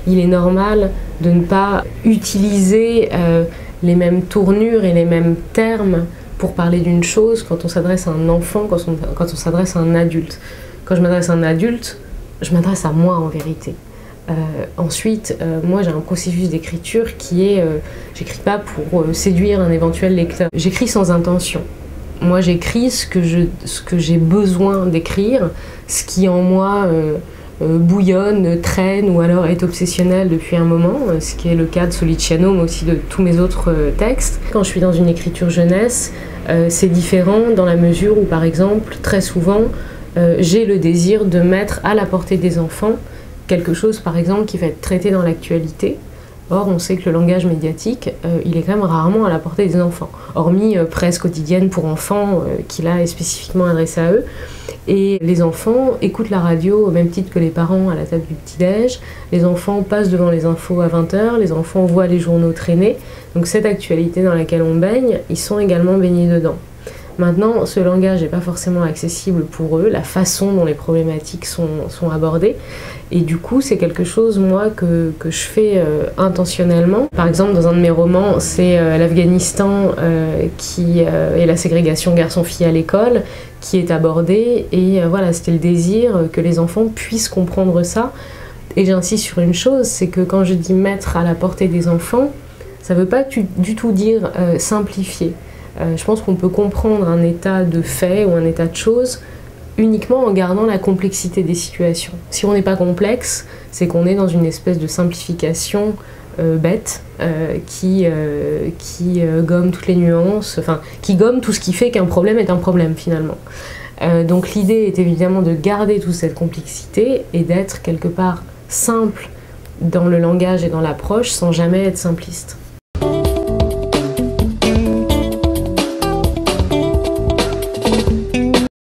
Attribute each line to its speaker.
Speaker 1: il est normal de ne pas utiliser les mêmes tournures et les mêmes termes pour parler d'une chose quand on s'adresse à un enfant, quand on s'adresse à un adulte. Quand je m'adresse à un adulte, je m'adresse à moi en vérité. Ensuite, moi j'ai un processus d'écriture qui est, j'écris pas pour séduire un éventuel lecteur, j'écris sans intention. Moi j'écris ce que j'ai besoin d'écrire, ce qui en moi bouillonne, traîne ou alors est obsessionnel depuis un moment, ce qui est le cas de Soliciano mais aussi de tous mes autres textes. Quand je suis dans une écriture jeunesse, c'est différent dans la mesure où par exemple très souvent j'ai le désir de mettre à la portée des enfants quelque chose par exemple qui va être traité dans l'actualité. Or, on sait que le langage médiatique, il est quand même rarement à la portée des enfants, hormis presse quotidienne pour enfants, qui là est spécifiquement adressée à eux. Et les enfants écoutent la radio au même titre que les parents à la table du petit-déj, les enfants passent devant les infos à 20h, les enfants voient les journaux traîner, donc cette actualité dans laquelle on baigne, ils sont également baignés dedans. Maintenant, ce langage n'est pas forcément accessible pour eux, la façon dont les problématiques sont abordées. Et du coup, c'est quelque chose, moi, que je fais intentionnellement. Par exemple, dans un de mes romans, c'est l'Afghanistan et la ségrégation garçon-fille à l'école qui est abordée. Et voilà, c'était le désir que les enfants puissent comprendre ça. Et j'insiste sur une chose, c'est que quand je dis mettre à la portée des enfants, ça ne veut pas du tout dire simplifier. Je pense qu'on peut comprendre un état de fait ou un état de choses uniquement en gardant la complexité des situations. Si on n'est pas complexe, c'est qu'on est dans une espèce de simplification bête qui gomme toutes les nuances, enfin qui gomme tout ce qui fait qu'un problème est un problème finalement. Donc l'idée est évidemment de garder toute cette complexité et d'être quelque part simple dans le langage et dans l'approche sans jamais être simpliste.